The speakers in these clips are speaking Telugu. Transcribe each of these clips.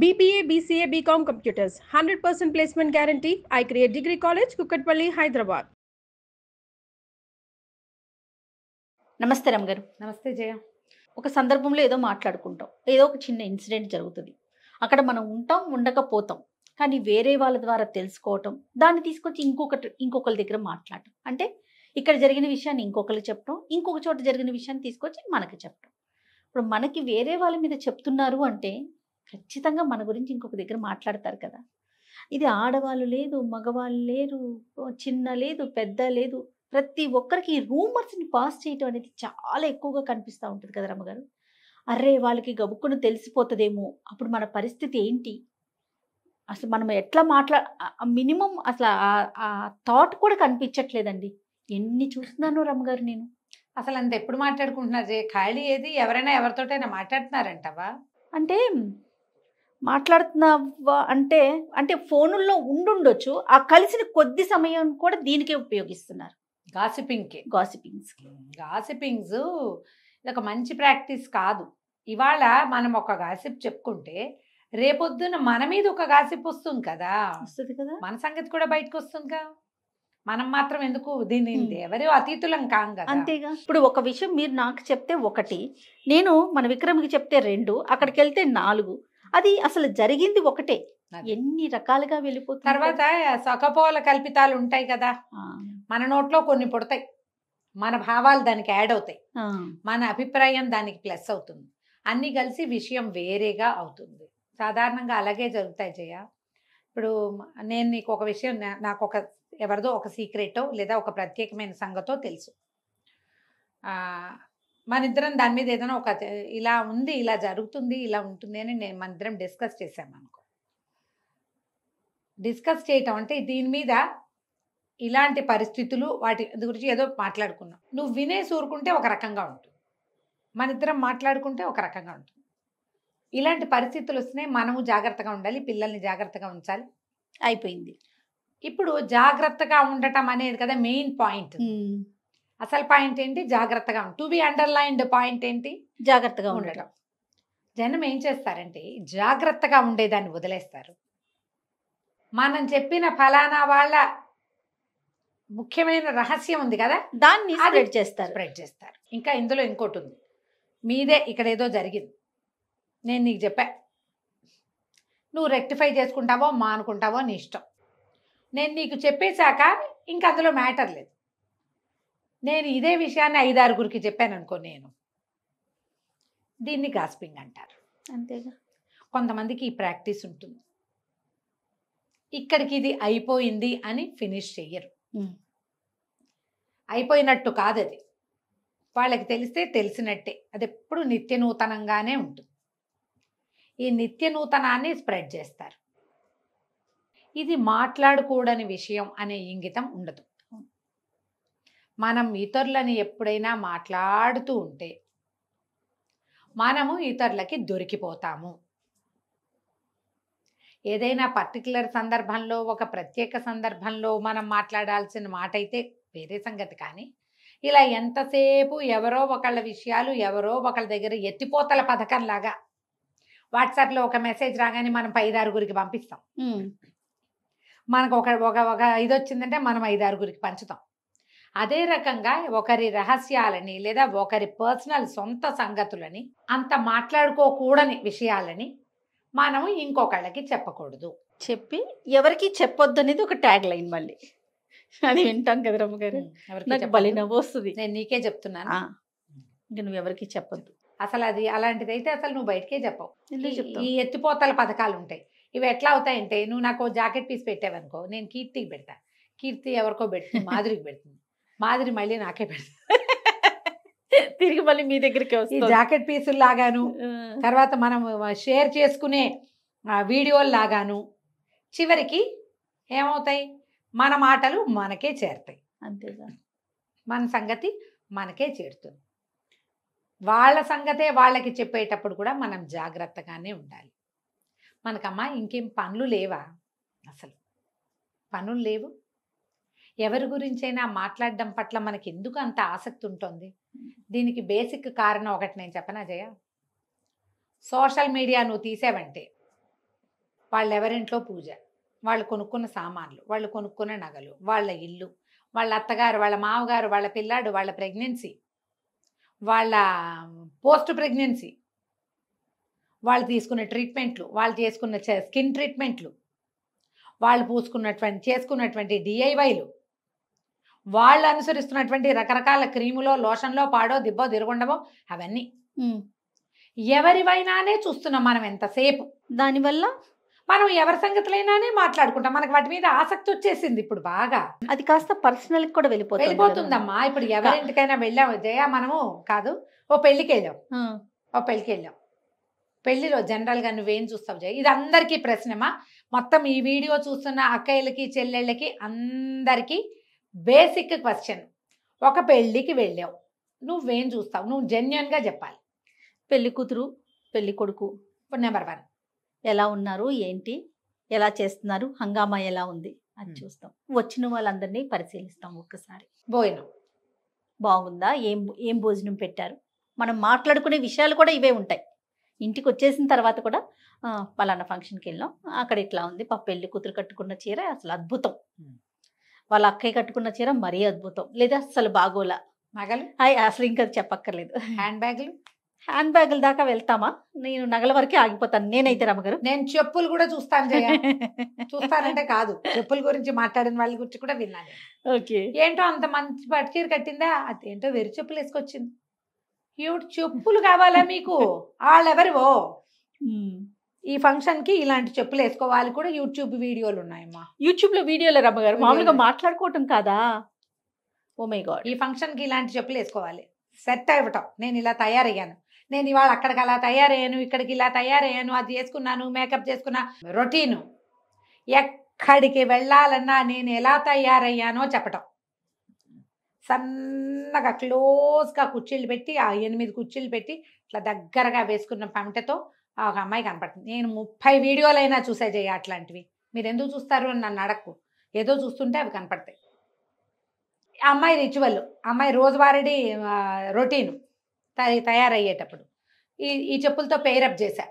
BBA, BCA, BCom Computers, 100% placement guarantee. I create Degree College, Kukatpalli, Hyderabad. నమస్తే రమ్ గారు. నమస్తే జయ. ఒక సందర్భంలో ఏదో మాట్లాడుకుంటాం, ఏదో ఒక చిన్న ఇన్సిడెంట్ జరుగుతుంది, అక్కడ మనం ఉంటాం ఉండకపోతాం, కానీ వేరే వాళ్ళ ద్వారా తెలుసుకోవటం, దాన్ని తీసుకొచ్చి ఇంకొకరి దగ్గర మాట్లాడటం, అంటే ఇక్కడ జరిగిన విషయాన్ని ఇంకొకరికి చెప్పడం, ఇంకొక చోట జరిగిన విషయాన్ని తీసుకొచ్చి మనకి చెప్పడం. ఇప్పుడు మనకి వేరే వాళ్ళ మీద చెప్తున్నారు అంటే ఖచ్చితంగా మన గురించి ఇంకొక దగ్గర మాట్లాడతారు కదా. ఇది ఆడవాళ్ళు లేదు, మగవాళ్ళు లేరు, చిన్న లేదు, పెద్ద లేదు, ప్రతి ఒక్కరికి ఈ రూమర్స్ని పాస్ చేయటం అనేది చాలా ఎక్కువగా కనిపిస్తూ ఉంటుంది కదా రమ్మగారు. అర్రే వాళ్ళకి గబుక్కును తెలిసిపోతుందేమో, అప్పుడు మన పరిస్థితి ఏంటి, అసలు మనం ఎట్లా మినిమం అసలు ఆ థాట్ కూడా కనిపించట్లేదండి. ఎన్ని చూస్తున్నాను రమ్మగారు నేను. అసలు అంత ఎప్పుడు మాట్లాడుకుంటున్నారు జయ? ఖాళీ ఏది? ఎవరైనా ఎవరితోటైనా మాట్లాడుతున్నారంటవా? అంటే మాట్లాడుతున్నావా అంటే అంటే ఫోనుల్లో ఉండుండొచ్చు, ఆ కలిసిన కొద్ది సమయం కూడా దీనికే ఉపయోగిస్తున్నారు, గాసిపింగ్స్కి. గాసిపింగ్స్ ఇది ఒక మంచి ప్రాక్టీస్ కాదు. ఇవాళ మనం ఒక గాసిప్ చెప్పుకుంటే రేపొద్దున మన మీద ఒక గాసిప్ వస్తుంది కదా, మన సంగతి కూడా బయటకు వస్తుందిగా. మనం మాత్రం ఎందుకు దీన్ని ఎవరు అతీతులం కాం కదా. అంతేగా. ఇప్పుడు ఒక విషయం మీరు నాకు చెప్తే ఒకటి, నేను మన విక్రమ్కి చెప్తే 2, అక్కడికి వెళ్తే 4. అది అసలు జరిగింది ఒకటే, ఎన్ని రకాలుగా వెళ్ళిపోతుంది. తర్వాత సకపోల కల్పితాలు ఉంటాయి కదా, మన నోట్లో కొన్ని పుడతాయి, మన భావాలు దానికి యాడ్ అవుతాయి, మన అభిప్రాయం దానికి ప్లస్ అవుతుంది, అన్నీ కలిసి విషయం వేరేగా అవుతుంది. సాధారణంగా అలాగే జరుగుతాయి జయ. ఇప్పుడు నేను నీకు ఒక విషయం, నాకు ఒక ఎవరిదో ఒక సీక్రెటో లేదా ఒక ప్రత్యేకమైన సంగతో తెలుసు, మన ఇద్దరం దాని మీద ఏదైనా ఒక ఇలా ఉంది, ఇలా జరుగుతుంది, ఇలా ఉంటుంది అని మన ఇద్దరం డిస్కస్ చేసామనుకో. డిస్కస్ చేయటం అంటే దీని మీద ఇలాంటి పరిస్థితులు వాటి గురించి ఏదో మాట్లాడుకున్నాం, నువ్వు వినే సూరుకుంటే ఒక రకంగా ఉంటుంది, మన ఇద్దరం మాట్లాడుకుంటే ఒక రకంగా ఉంటుంది. ఇలాంటి పరిస్థితులు వస్తున్నాయి, మనము జాగ్రత్తగా ఉండాలి, పిల్లల్ని జాగ్రత్తగా ఉంచాలి, అయిపోయింది. ఇప్పుడు జాగ్రత్తగా ఉండటం అనేది కదా మెయిన్ పాయింట్. అసలు పాయింట్ ఏంటి? జాగ్రత్తగా టు బి అండర్లైన్డ్ పాయింట్ ఏంటి? జాగ్రత్తగా ఉండటం. జనం ఏం చేస్తారంటే జాగ్రత్తగా ఉండేదాన్ని వదిలేస్తారు. మనం చెప్పిన ఫలానా వాళ్ళ ముఖ్యమైన రహస్యం ఉంది కదా, దాన్ని స్ప్రెడ్ చేస్తారు. ఇంకా ఇందులో ఇంకోటి ఉంది, మీదే ఇక్కడ ఏదో జరిగింది, నేను నీకు చెప్పా, నువ్వు రెక్టిఫై చేసుకుంటావో మానుకుంటావో నీ ఇష్టం. నేను నీకు చెప్పేశాక ఇంకా అందులో మ్యాటర్ లేదు. నేను ఇదే విషయాన్ని 5-6 చెప్పాను అనుకో, నేను దీన్ని గాసిపింగ్ అంటారు. అంతేగా. కొంతమందికి ఈ ప్రాక్టీస్ ఉంటుంది, ఇక్కడికి ఇది అయిపోయింది అని ఫినిష్ చెయ్యరు. అయిపోయినట్టు కాదు అది, వాళ్ళకి తెలిస్తే తెలిసినట్టే, అది ఎప్పుడు నిత్య నూతనంగానే ఉంటుంది. ఈ నిత్య నూతనాన్ని స్ప్రెడ్ చేస్తారు. ఇది మాట్లాడకూడని విషయం అనే ఇంగితం ఉండదు. మనం ఇతరులని ఎప్పుడైనా మాట్లాడుతూ ఉంటే మనము ఇతరులకి దొరికిపోతాము. ఏదైనా పర్టికులర్ సందర్భంలో, ఒక ప్రత్యేక సందర్భంలో మనం మాట్లాడాల్సిన మాట అయితే వేరే సంగతి, కానీ ఇలా ఎంతసేపు ఎవరో ఒకళ్ళ విషయాలు ఎవరో ఒకళ్ళ దగ్గర ఎత్తిపోతల పథకంలాగా వాట్సాప్లో ఒక మెసేజ్ రాగానే మనం 5-6 పంపిస్తాం, మనకు ఒక ఇది వచ్చిందంటే మనం 5-6 పంచుతాం. అదే రకంగా ఒకరి రహస్యాలని లేదా ఒకరి పర్సనల్ సొంత సంగతులని, అంత మాట్లాడుకోకూడని విషయాలని మనము ఇంకొకళ్ళకి చెప్పకూడదు. చెప్పి ఎవరికి చెప్పొద్దు అనేది ఒక ట్యాగ్ లైన్. మళ్ళీ అది వింటాం కదా రమ్మగారు, నాకు భలే నవ్వు వస్తుంది. నేను నీకే చెప్తున్నాను, ఇంకా నువ్వు ఎవరికి చెప్పొద్దు. అసలు అది అలాంటిది అయితే అసలు నువ్వు బయటకే చెప్పవు. ఈ ఎత్తిపోతల పథకాలు ఉంటాయి, ఇవి ఎట్లా అవుతాయంటే, నువ్వు నాకు జాకెట్ పీస్ పెట్టావనుకో, నేను కీర్తికి పెడతా, కీర్తి ఎవరికో పెడుతుంది, మాధురికి పెడుతుంది, మాధురి మళ్ళీ నాకే పెడుతుంది, తిరిగి మళ్ళీ మీ దగ్గరికి వస్తుంది. జాకెట్ పీసులు లాగాను, తర్వాత మనం షేర్ చేసుకునే వీడియోలు లాగాను, చివరికి ఏమవుతాయి, మన మాటలు మనకే చేరుతాయి. అంతేగా, మన సంగతి మనకే చేరుతుంది. వాళ్ళ సంగతే వాళ్ళకి చెప్పేటప్పుడు కూడా మనం జాగ్రత్తగానే ఉండాలి. మనకమ్మా ఇంకేం పనులు లేవా? అసలు పనులు లేవు. ఎవరి గురించైనా మాట్లాడడం పట్ల మనకి ఎందుకు అంత ఆసక్తి ఉంటుంది? దీనికి బేసిక్ కారణం ఒకటి నేను చెప్పనా జయ? సోషల్ మీడియా నువ్వు తీసావంటే వాళ్ళెవరింట్లో పూజ, వాళ్ళు కొనుక్కున్న సామాన్లు, వాళ్ళు కొనుక్కున్న నగలు, వాళ్ళ ఇల్లు, వాళ్ళ అత్తగారు, వాళ్ళ మామగారు, వాళ్ళ పిల్లాడు, వాళ్ళ ప్రెగ్నెన్సీ, వాళ్ళ పోస్ట్ ప్రెగ్నెన్సీ, వాళ్ళు తీసుకున్న ట్రీట్మెంట్లు, వాళ్ళు చేసుకున్న స్కిన్ ట్రీట్మెంట్లు, వాళ్ళు చేసుకున్నటువంటి డిఐవైలు, వాళ్ళు అనుసరిస్తున్నటువంటి రకరకాల క్రీములో, లోషన్లో, పాడో దిబ్బో తిరుగుండవో అవన్నీ ఎవరివైనానే చూస్తున్నాం మనం ఎంతసేపు. దానివల్ల మనం ఎవరి సంగతులైనానే మాట్లాడుకుంటాం. మనకు వాటి మీద ఆసక్తి వచ్చేసింది ఇప్పుడు బాగా. అది కాస్త పర్సనల్ కూడా వెళ్ళిపోతుందమ్మా. ఇప్పుడు ఎవరింటికైనా వెళ్ళాము జయ, మనము కాదు ఓ పెళ్ళికి వెళ్ళాం, పెళ్లిలో జనరల్గా నువ్వేం చూస్తావు జయ? ఇది అందరికీ ప్రశ్నమా? మొత్తం ఈ వీడియో చూస్తున్న అక్కయ్యలకి, చెల్లెళ్ళకి అందరికీ బేసిక్ క్వశ్చన్. ఒక పెళ్ళికి వెళ్ళావు, నువ్వేం చూస్తావు? నువ్వు జెన్యున్గా చెప్పాలి. పెళ్లి కూతురు, పెళ్లి కొడుకు ఇప్పుడు నెంబర్ 1 ఎలా ఉన్నారు, ఏంటి, ఎలా చేస్తున్నారు, హంగామా ఎలా ఉంది అది చూస్తాం. వచ్చిన వాళ్ళందరినీ పరిశీలిస్తాం. ఒక్కసారి భోజనం బాగుందా, ఏం భోజనం పెట్టారు, మనం మాట్లాడుకునే విషయాలు కూడా ఇవే ఉంటాయి. ఇంటికి వచ్చేసిన తర్వాత కూడా పలానా ఫంక్షన్కి వెళ్ళాం, అక్కడ ఇట్లా ఉంది, పెళ్లి కూతురు కట్టుకున్న చీర అసలు అద్భుతం, వాళ్ళ అక్కయ్య కట్టుకున్న చీర మరీ అద్భుతం, లేదా అసలు బాగోలా, నగలు అసలు ఇంకా చెప్పక్కర్లేదు. హ్యాండ్ బ్యాగుల దాకా వెళ్తామా? నేను నగల వరకే ఆగిపోతాను నేనైతే రమ్మగారు. నేను చెప్పులు కూడా చూస్తాను జయ. చూస్తానంటే కాదు, చెప్పుల గురించి మాట్లాడిన వాళ్ళ గురించి కూడా విన్నాను. ఓకే, ఏంటో అంత మంచి పట్టుచీర కట్టిందా, అదేంటో వెరి చెప్పులు వేసుకొచ్చింది. చెప్పులు కావాలా మీకు? వాళ్ళెవరివో ఈ ఫంక్షన్ కి ఇలాంటి చెప్పులు వేసుకోవాలి కూడా యూట్యూబ్ వీడియోలు ఉన్నాయమ్మా. యూట్యూబ్ లో వీడియోలు రమ్మగారు మామూలుగా మాట్లాడుకోవటం కాదా? ఓ మై గాడ్, ఈ ఫంక్షన్ కి ఇలాంటి చెప్పులు వేసుకోవాలి, సెట్ అవ్వటం. నేను ఇలా తయారయ్యాను, నేను ఇవాళ అక్కడికి అలా తయారయ్యాను, ఇక్కడికి ఇలా తయారయ్యాను, అది చేసుకున్నాను, మేకప్ చేసుకున్నా, రొటీను. ఎక్కడికి వెళ్ళాలన్నా నేను ఎలా తయారయ్యానో చెప్పటం. సన్నగా క్లోజ్గా కుర్చీలు పెట్టి, ఆ 8 కుర్చీలు పెట్టి ఇట్లా దగ్గరగా వేసుకున్న పంటతో ఒక అమ్మాయి కనపడుతుంది. నేను 30 వీడియోలైనా చూసా జయ అట్లాంటివి. మీరు ఎందుకు చూస్తారు అని నన్ను అడక్కు, ఏదో చూస్తుంటే అవి కనపడతాయి. అమ్మాయి రిచువల్, అమ్మాయి రోజువారీ రొటీను తయారయ్యేటప్పుడు ఈ చెప్పులతో పేరప్ చేశా.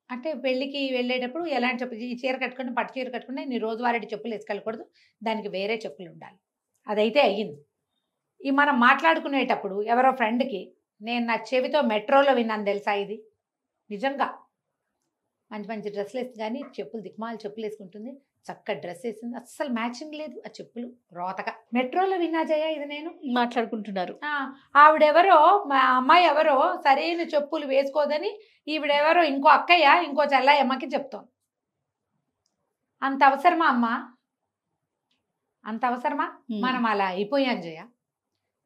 అంటే పెళ్ళికి వెళ్ళేటప్పుడు ఎలాంటి చెప్పులు, ఈ చీర కట్టుకుని పట్టు చీర కట్టుకుంటే నీ రోజువారీ చెప్పులు వేసుకెళ్ళకూడదు, దానికి వేరే చెప్పులు ఉండాలి. అదైతే అయ్యింది. ఈ మనం మాట్లాడుకునేటప్పుడు ఎవరో ఫ్రెండ్కి నేను నా చెవితో మెట్రోలో విన్నాను తెలుసా, ఇది నిజంగా. మంచి మంచి డ్రెస్సులు వేసి కానీ చెప్పులు దిక్మాల చెప్పులు వేసుకుంటుంది, చక్కగా డ్రెస్ వేసింది, అస్సలు మ్యాచింగ్ లేదు ఆ చెప్పులు, రోతగా. మెట్రోలో విన్నా జయ ఇది. నేను మాట్లాడుకుంటున్నారు, ఆవిడెవరో, మా అమ్మాయి ఎవరో సరైన చెప్పులు వేసుకోదని ఈవిడెవరో ఇంకో అక్కయ్య ఇంకో చెల్లయ్యమ్మకి చెప్తాం. అంత అవసరమా అమ్మా? అంత అవసరమా? మనం అలా అయిపోయాం జయ.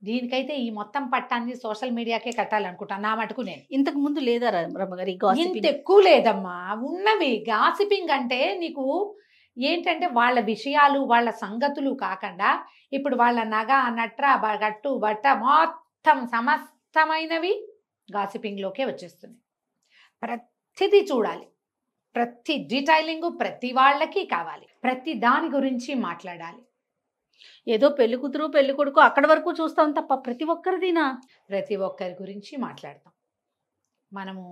దీనికైతే ఈ మొత్తం పట్టాన్ని సోషల్ మీడియాకే కట్టాలనుకుంటాను నా మటుకు. నేను ఇంతకు ముందు లేదా రమ్మగారు ఇంత ఎక్కువ లేదమ్మా, ఉన్నవి. గాసిపింగ్ అంటే నీకు ఏంటంటే వాళ్ళ విషయాలు, వాళ్ళ సంగతులు కాకుండా ఇప్పుడు వాళ్ళ నగ, నట్ర, గట్టు, బట్ట మొత్తం సమస్తమైనవి గాసిపింగ్లోకే వచ్చేస్తుంది. ప్రతిదీ చూడాలి, ప్రతి డీటెయిలింగ్ ప్రతి వాళ్ళకి కావాలి, ప్రతి దాని గురించి మాట్లాడాలి. ఏదో పెళ్లి కూతురు పెళ్లి కొడుకు అక్కడ వరకు చూస్తాం తప్ప ప్రతి ఒక్కరిదినా, ప్రతి ఒక్కరి గురించి మాట్లాడతాం. మనము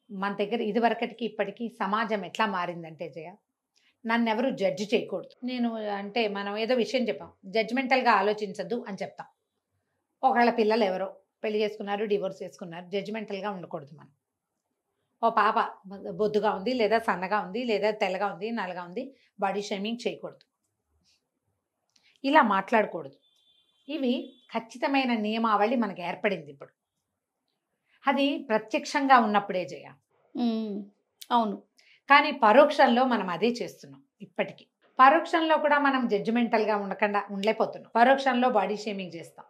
మన దగ్గర ఇదివరకటికి ఇప్పటికీ సమాజం ఎట్లా మారిందంటే జయ, నన్ను ఎవరు జడ్జి చేయకూడదు. నేను అంటే మనం ఏదో విషయం చెప్పాం, జడ్జిమెంటల్గా ఆలోచించద్దు అని చెప్తాం. ఒకళ్ళ పిల్లలు ఎవరో పెళ్లి చేసుకున్నారు, డివోర్స్ చేసుకున్నారు, జడ్జిమెంటల్గా ఉండకూడదు మనం. ఓ పాప బొద్దుగా ఉంది, లేదా సన్నగా ఉంది, లేదా తెల్లగా ఉంది, నల్లగా ఉంది, బాడీ షేమింగ్ చేయకూడదు, ఇలా మాట్లాడకూడదు. ఇవి ఖచ్చితమైన నియమావళి మనకు ఏర్పడింది ఇప్పుడు. అది ప్రత్యక్షంగా ఉన్నప్పుడే జయ. అవును, కానీ పరోక్షంలో మనం అదే చేస్తున్నాం ఇప్పటికీ. పరోక్షంలో కూడా మనం జడ్జిమెంటల్గా ఉండలేకపోతున్నాం. పరోక్షంలో బాడీ షేమింగ్ చేస్తాం.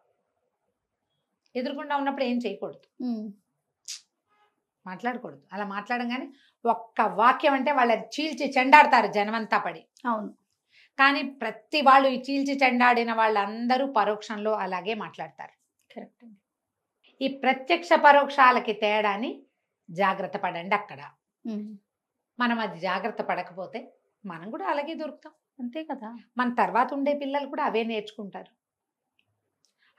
ఎదురుకుండా ఉన్నప్పుడు ఏం చేయకూడదు, మాట్లాడకూడదు. అలా మాట్లాడంగానే ఒక్క వాక్యం అంటే వాళ్ళ చీల్చి చెండాడతారు జనమంతా పడి. అవును, కానీ ప్రతి వాళ్ళు ఈ చీల్చి చెండాడిన వాళ్ళందరూ పరోక్షంలో అలాగే మాట్లాడతారు. కరెక్ట్. ఈ ప్రత్యక్ష పరోక్షాలకి తేడాని జాగ్రత్త పడండి అక్కడ. మనం అది జాగ్రత్త పడకపోతే మనం కూడా అలాగే దొరుకుతాం, అంతే కదా. మన తర్వాత ఉండే పిల్లలు కూడా అవే నేర్చుకుంటారు.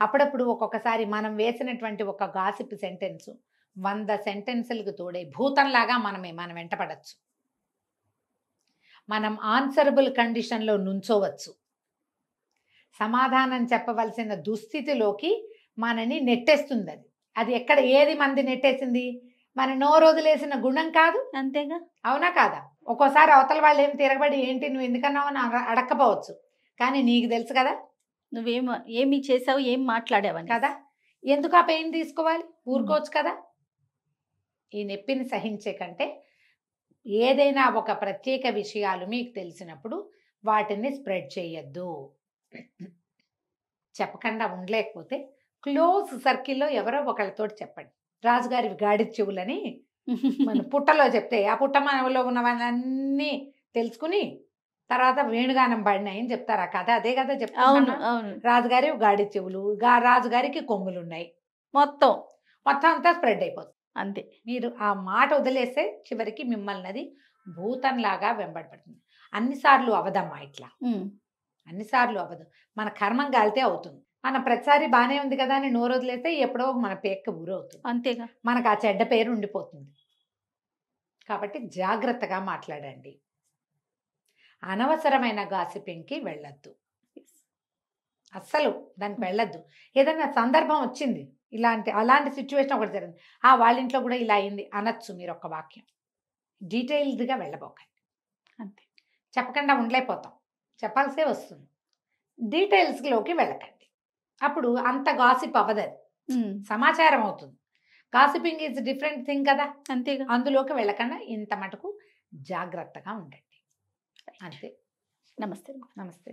అప్పుడప్పుడు ఒక్కొక్కసారి మనం వేసినటువంటి ఒక గాసిప్ సెంటెన్స్ 100 సెంటెన్సులకు తోడే భూతంలాగా మనం వెంట పడచ్చు. మనం ఆన్సరబుల్ కండిషన్లో నుంచోవచ్చు. సమాధానం చెప్పవలసిన దుస్థితిలోకి మనని నెట్టేస్తుంది అది. అది ఎక్కడ ఏది మంది నెట్టేసింది? మన నోరు వదిలేసిన గుణం కాదు, అంతేగా. అవునా కాదా? ఒక్కోసారి అవతల వాళ్ళు ఏం తిరగబడి ఏంటి నువ్వు ఎందుకన్నావు అని అడక్కపోవచ్చు, కానీ నీకు తెలుసు కదా ఏమి చేసావు, ఏం మాట్లాడావని కదా. ఎందుకు ఆ పెయిన్ తీసుకోవాలి? ఊరుకోవచ్చు కదా. ఈ నొప్పిని సహించే కంటే ఏదైనా ఒక ప్రత్యేక విషయాలు మీకు తెలిసినప్పుడు వాటిని స్ప్రెడ్ చేయొద్దు. చెప్పకుండా ఉండలేకపోతే క్లోజ్ సర్కిల్లో ఎవరో ఒకళ్ళతో చెప్పండి. రాజుగారి గాడి చెవులని మన పుట్టలో చెప్తే ఆ పుట్ట మనలో ఉన్నవన్నీ తెలుసుకుని తర్వాత వేణుగానం పడినాయని చెప్తారు. ఆ కథ అదే కదా చెప్తాను. రాజుగారి గాడి చెవులు, రాజుగారికి కొమ్ములు ఉన్నాయి, మొత్తం అంతా స్ప్రెడ్ అయిపోతుంది. అంతే. మీరు ఆ మాట వదిలేస్తే చివరికి మిమ్మల్ని అది భూతంలాగా వెంబడబడుతుంది. అన్నిసార్లు అవదమ్మా ఇట్లా, అన్నిసార్లు అవ్వదు. మన కర్మం గాలితే అవుతుంది. మన ప్రతిసారి బాగానే ఉంది కదా అని నోరు వదిలేస్తే ఎప్పుడో మన పేక్క ఊరవుతుంది. అంతేగా, మనకు ఆ చెడ్డ పేరు ఉండిపోతుంది. కాబట్టి జాగ్రత్తగా మాట్లాడండి. అనవసరమైన గాసిపింగ్కి వెళ్ళొద్దు, అస్సలు దానికి వెళ్ళొద్దు. ఏదైనా సందర్భం వచ్చింది, అలాంటి సిచ్యువేషన్ ఒకటి జరిగింది, వాళ్ళ ఇంట్లో కూడా ఇలా అయింది అనొచ్చు మీరు ఒక వాక్యం. డీటెయిల్డ్గా వెళ్ళబోకండి. అంతే. చెప్పకుండా ఉండలేకపోతాం, చెప్పాల్సే వస్తుంది. డీటెయిల్స్లోకి వెళ్ళకండి, అప్పుడు అంత గాసిప్ అవ్వదు, సమాచారం అవుతుంది. గాసిపింగ్ ఈజ్ డిఫరెంట్ థింగ్ కదా. అంతేగా. అందులోకి వెళ్ళకుండా ఇంత మటుకు జాగ్రత్తగా ఉండండి. అంతే. నమస్తే. నమస్తే.